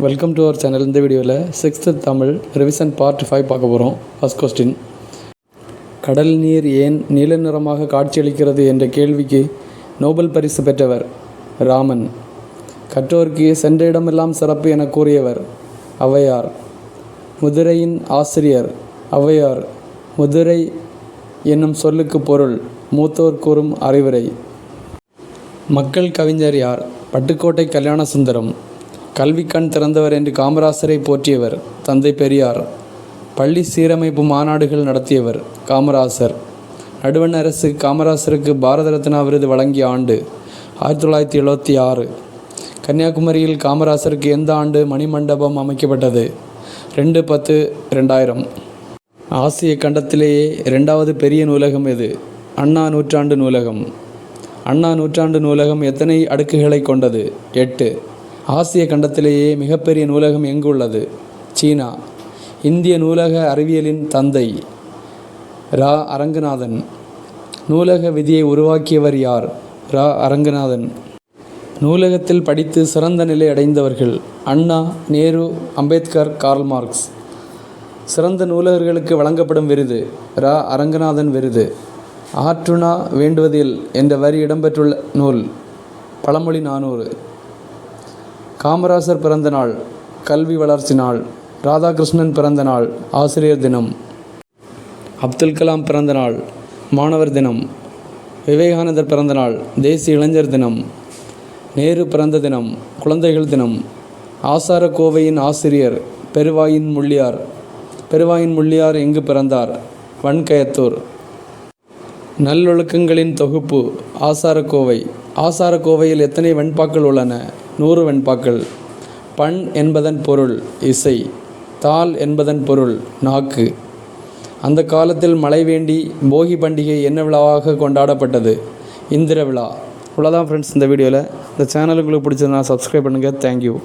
Welcome to our channel. இந்த வீடியோவில் 6th Tamil revision part 5 பார்க்க போகிறோம். ஃபர்ஸ்ட் கொஸ்டின், கடல் நீர் ஏன் நீல நிறமாக காட்சியளிக்கிறது என்ற கேள்விக்கு நோபல் பரிசு பெற்றவர் ராமன். கற்றோருக்கு சென்ற இடமெல்லாம் சிறப்பு என கூறியவர் ஔவையார். முதுரையின் ஆசிரியர் ஔவையார். முதுரை என்னும் சொல்லுக்கு பொருள் மூத்தோர் கூறும் அறிவுரை. மக்கள் கவிஞர் யார்? பட்டுக்கோட்டை கல்யாண சுந்தரம். கல்வி கண் திறந்தவர் என்று காமராசரை போற்றியவர் தந்தை பெரியார். பள்ளி சீரமைப்பு மாநாடுகள் நடத்தியவர் காமராசர். நடுவண் அரசு காமராசருக்கு பாரத ரத்னா விருது வழங்கிய ஆண்டு 1976. கன்னியாகுமரியில் காமராசருக்கு எந்த ஆண்டு மணிமண்டபம் அமைக்கப்பட்டது? 2/10/2000. ஆசிய கண்டத்திலேயே 2வது பெரிய நூலகம் எது? அண்ணா நூற்றாண்டு நூலகம். அண்ணா நூற்றாண்டு நூலகம் எத்தனை அடுக்குகளை கொண்டது? 8. ஆசிய கண்டத்திலேயே மிகப்பெரிய நூலகம் எங்கு உள்ளது? சீனா. இந்திய நூலக அறிவியலின் தந்தை ரா. அரங்கநாதன். நூலக விதியை உருவாக்கியவர் யார்? ரா. அரங்கநாதன். நூலகத்தில் படித்து சிறந்த நிலை அடைந்தவர்கள் அண்ணா, நேரு, அம்பேத்கர், கார்ல் மார்க்ஸ். சிறந்த நூலகர்களுக்கு வழங்கப்படும் விருது ரா. அரங்கநாதன் விருது. ஆற்றுணா வேண்டுவதில் என்ற வரி இடம்பெற்றுள்ள நூல் பழமொழி 400. காமராசர் பிறந்த நாள் கல்வி வளர்ச்சி நாள். ராதாகிருஷ்ணன் பிறந்த நாள் ஆசிரியர் தினம். அப்துல் கலாம் பிறந்த நாள் மாணவர் தினம். விவேகானந்தர் பிறந்த நாள் தேசிய இளைஞர் தினம். நேரு பிறந்த தினம் குழந்தைகள் தினம். ஆசார கோவையின் ஆசிரியர் பெருவாயின் முள்ளியார். பெருவாயின் முள்ளியார் எங்கு பிறந்தார்? வன்கயத்தூர். நல்லொழுக்கங்களின் தொகுப்பு ஆசாரக்கோவை. ஆசாரக்கோவையில் எத்தனை வெண்பாக்கள் உள்ளன? 100 வெண்பாக்கள். பண் என்பதன் பொருள் இசை. தாள் என்பதன் பொருள் நாக்கு. அந்த காலத்தில் மழை வேண்டி போகி பண்டிகை என்ன விழாவாக கொண்டாடப்பட்டது? இந்திர விழா. இவ்வளோதான் ஃப்ரெண்ட்ஸ் இந்த வீடியோவில். இந்த சேனல் உங்களுக்கு பிடிச்சதுன்னா சப்ஸ்கிரைப் பண்ணுங்கள். தேங்க்யூ.